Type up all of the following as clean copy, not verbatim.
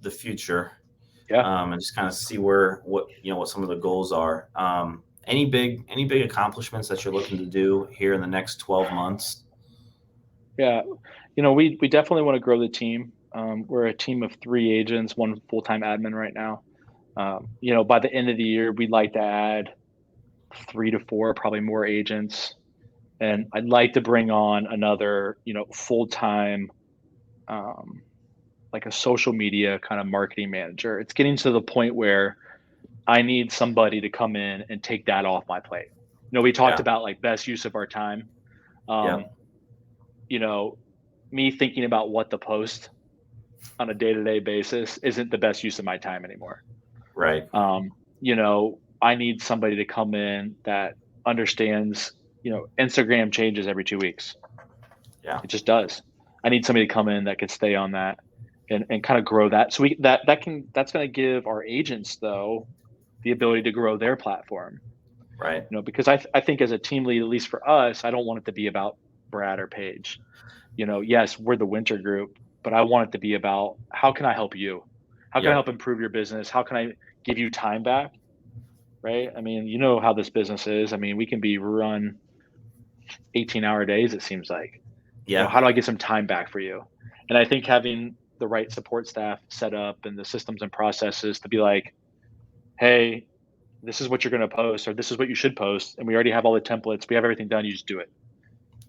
the future, Yeah. and just kind of see what some of the goals are. Any big accomplishments that you're looking to do here in the next 12 months? Yeah. We definitely want to grow the team. We're a team of 3 agents, one full-time admin right now. By the end of the year, we'd like to add 3 to 4, probably more agents. And I'd like to bring on another, full-time, um, like a social media kind of marketing manager. It's getting to the point where I need somebody to come in and take that off my plate. We talked Yeah. about like best use of our time. Um, Yep. you know, Me thinking about what to post on a day-to-day basis isn't the best use of my time anymore. Right. I need somebody to come in that understands, Instagram changes every 2 weeks. Yeah. It just does. I need somebody to come in that can stay on that and kind of grow that. So that's going to give our agents though the ability to grow their platform. Right. Because I think as a team lead, at least for us, I don't want it to be about Brad or Paige. Yes, we're the winter group, but I want it to be about how can I help you? How can I help Yep. improve your business? How can I give you time back? Right. I mean, you know how this business is. I mean, we can be run 18-hour days, it seems like. Yeah. How do I get some time back for you? And I think having the right support staff set up and the systems and processes to be like, hey, this is what you're going to post, or this is what you should post. And we already have all the templates. We have everything done. You just do it.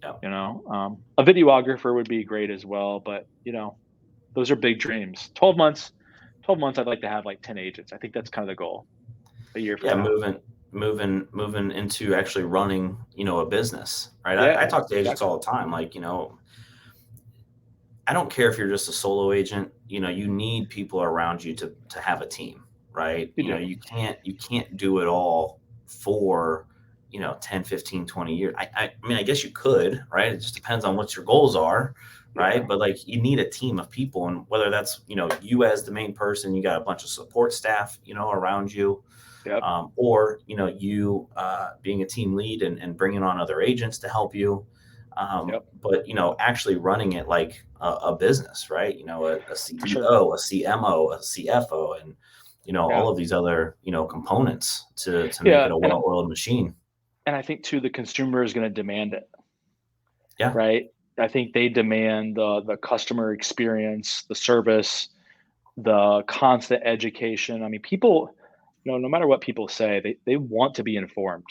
Yep. A videographer would be great as well. But, those are big dreams. 12 months, I'd like to have like 10 agents. I think that's kind of the goal a year from Yeah. now. Moving into actually running, a business, right? I Yeah, talk to agents exactly. all the time. Like, I don't care if you're just a solo agent, you need people around you to have a team, right? You do. You can't do it all for, 10, 15, 20 years. I mean, I guess you could, right? It just depends on what your goals are, right? Yeah, But like you need a team of people, and whether that's, you as the main person, you got a bunch of support staff, around you, yep, or, you being a team lead and bringing on other agents to help you. yep, But actually running it like a business, right? A for sure. CEO, a CMO, a CFO, and Yeah, all of these other components to make yeah, it a well-oiled machine. and I think too the consumer is going to demand it, Yeah, right? I think they demand the customer experience, the service, the constant education. I mean, people, no matter what people say, they want to be informed.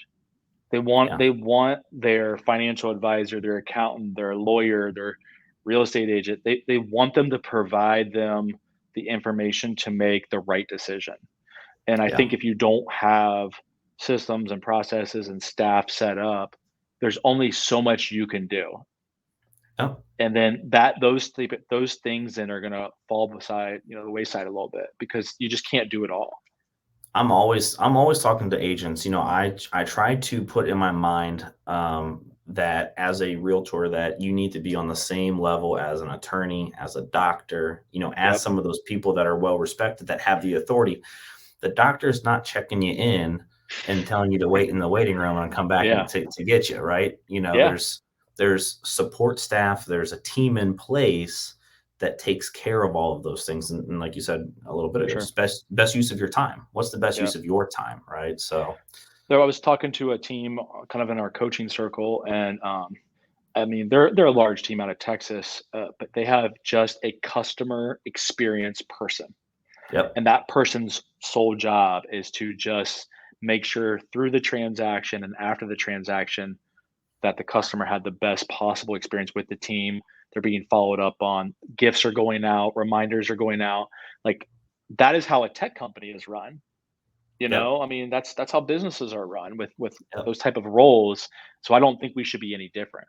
They want yeah, they want their financial advisor, their accountant, their lawyer, their real estate agent. They want them to provide them the information to make the right decision. And I yeah, think if you don't have systems and processes and staff set up, there's only so much you can do. yeah. And then those things then are gonna fall beside, the wayside a little bit because you just can't do it all. I'm always talking to agents. I try to put in my mind that as a realtor that you need to be on the same level as an attorney, as a doctor, as Yep. some of those people that are well respected that have the authority. The doctor's not checking you in and telling you to wait in the waiting room and come back and Yeah. to get you, right? Yeah, There's support staff, there's a team in place that takes care of all of those things. And like you said a little bit for ago, sure. just best use of your time. What's the best Yeah. use of your time, right? So So I was talking to a team kind of in our coaching circle, and I mean they're a large team out of Texas, but they have just a customer experience person, yep, and that person's sole job is to just make sure through the transaction and after the transaction that the customer had the best possible experience with the team. They're being followed up on, gifts are going out, reminders are going out. Like that is how a tech company is run. yep, I mean, that's how businesses are run with yep. those type of roles. So I don't think we should be any different.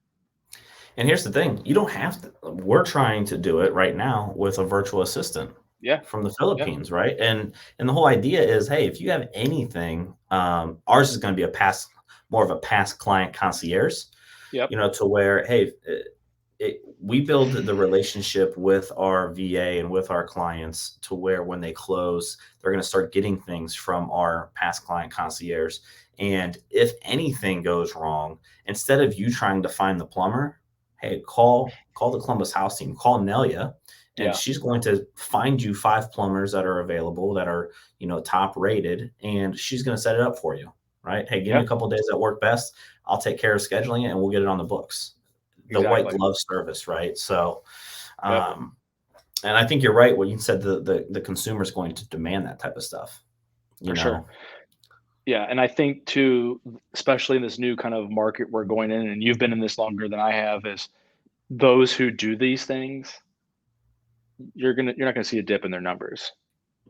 And here's the thing, you don't have to. We're trying to do it right now with a virtual assistant Yeah. from the Yeah. Philippines, right? And the whole idea is, hey, if you have anything, ours is going to be more of a past client concierge, Yep. to where, hey, we build the relationship with our VA and with our clients to where when they close, they're going to start getting things from our past client concierge. And if anything goes wrong, instead of you trying to find the plumber, hey, call the Columbus house team, call Nelia, and Yeah. she's going to find you 5 plumbers that are available that are, top rated, and she's going to set it up for you, right? Hey, give me Yeah. a couple days that work best. I'll take care of scheduling it and we'll get it on the books. The white Exactly. glove service, right? So, Yep. um, and I think you're right when you said the consumer is going to demand that type of stuff, you For sure. know? Yeah, and I think too, especially in this new kind of market we're going in, and you've been in this longer than I have, is those who do these things, you're not gonna see a dip in their numbers.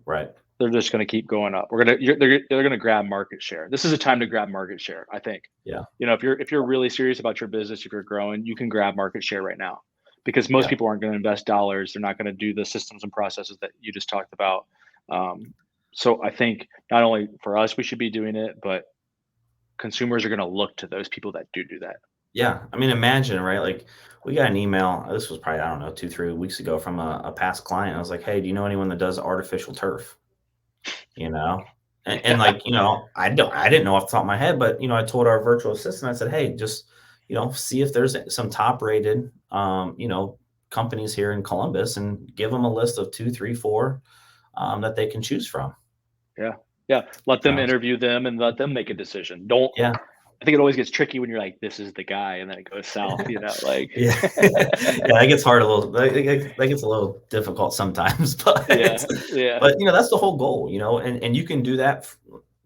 Right. They're just gonna keep going up. They're gonna grab market share. This is a time to grab market share, I think. Yeah. If you're really serious about your business, if you're growing, you can grab market share right now, because most Yeah. people aren't gonna invest dollars. They're not gonna do the systems and processes that you just talked about. Um, so I think not only for us, we should be doing it, but consumers are gonna look to those people that do that. Yeah. I mean, imagine, right? Like, we got an email. This was probably, I don't know, 2, 3 weeks ago from a past client. I was like, hey, do you know anyone that does artificial turf? You know? And Yeah, like, I didn't know off the top of my head, but I told our virtual assistant, I said, hey, just, see if there's some top rated, companies here in Columbus, and give them a list of 2, 3, 4, that they can choose from. yeah, yeah. Let You them know? interview them and let them make a decision. Don't. Yeah. I think it always gets tricky when you're like, "This is the guy," and then it goes south. Like. Yeah. Yeah, that gets hard a little that gets a little difficult sometimes, but Yeah, yeah, that's the whole goal, and you can do that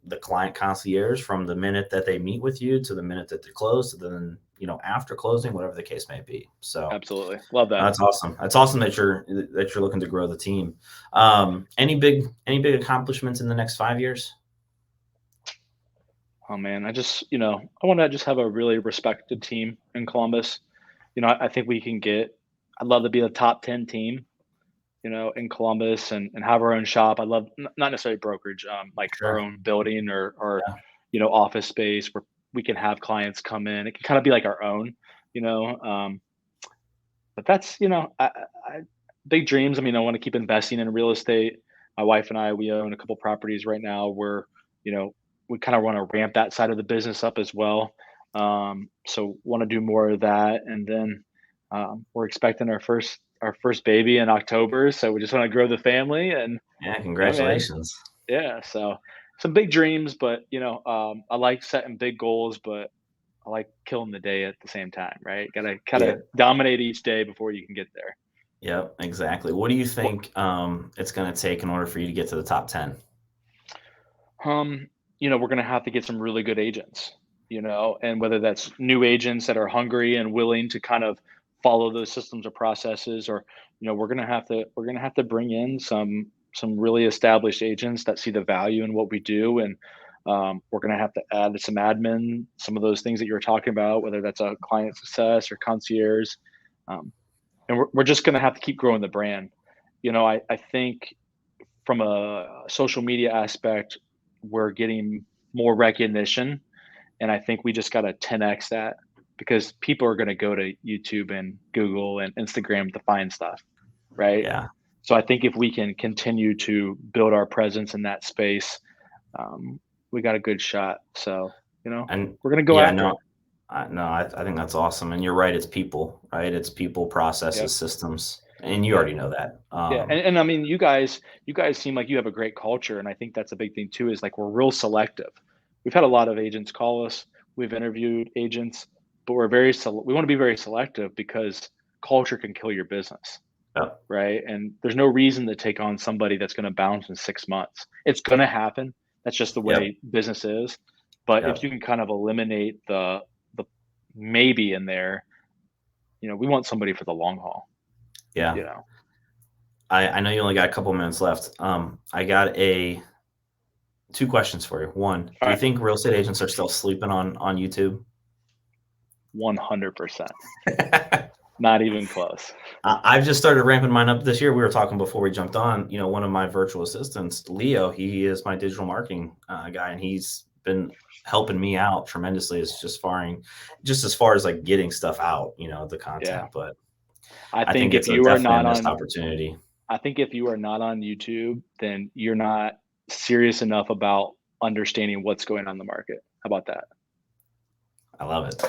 the client concierge from the minute that they meet with you to the minute that they close to then, after closing, whatever the case may be. So, absolutely. Love that. that's awesome. That's awesome that you're looking to grow the team. Any big accomplishments in the next 5 years? Oh man, I want to just have a really respected team in Columbus. I think we can get. I'd love to be a top 10 team, in Columbus, and have our own shop. I love not necessarily brokerage, like our Sure. own building or Yeah. office space where we can have clients come in. It can kind of be like our own, you know. But that's big dreams. I mean, I want to keep investing in real estate. My wife and I, we own a couple properties right now where you know we kind of want to ramp that side of the business up as well. So want to do more of that, and then we're expecting our first baby in October. So we just want to grow the family, and Yeah, yeah, man, congratulations. yeah. So some big dreams, but I like setting big goals, but I like killing the day at the same time, right? Gotta kind Yeah. of dominate each day before you can get there. Yep, exactly. What do you What, think, it's gonna take in order for you to get to the top 10? um, we're gonna have to get some really good agents, and whether that's new agents that are hungry and willing to kind of follow those systems or processes, or we're gonna have to bring in some really established agents that see the value in what we do, and we're gonna have to add some admin, some of those things that you were talking about, whether that's a client success or concierge. Um, and we're just going to have to keep growing the brand. I think from a social media aspect, we're getting more recognition, and I think we just got to 10x that, because people are going to go to YouTube and Google and Instagram to find stuff, right? Yeah, So I think if we can continue to build our presence in that space, um, we got a good shot. So and we're going to go yeah, after no, it. I think that's awesome, and you're right, it's people, right? It's people, processes, Yep. systems, and you Yep. already know that. Yeah, and I mean, you guys seem like you have a great culture, and I think that's a big thing too. Is like we're real selective. We've had a lot of agents call us. We've interviewed agents, but we want to be very selective, because culture can kill your business, Yep, right? And there's no reason to take on somebody that's going to bounce in 6 months. It's going to happen. That's just the yep, way business is. But if yep, you can kind of eliminate the maybe in there, we want somebody for the long haul. yeah. You know, I know you only got a couple minutes left. I got a 2 questions for you. 1, all do you right, think real estate agents are still sleeping on YouTube? 100%. Not even close. I've just started ramping mine up this year. We were talking before we jumped on. One of my virtual assistants, Leo, he is my digital marketing guy, and he's been helping me out tremendously. Just as far as like getting stuff out, the Yeah. content. But I I think think if it's you are definitely a not missed on opportunity. I think if you are not on YouTube, then you're not serious enough about understanding what's going on in the market. How about that? I love it.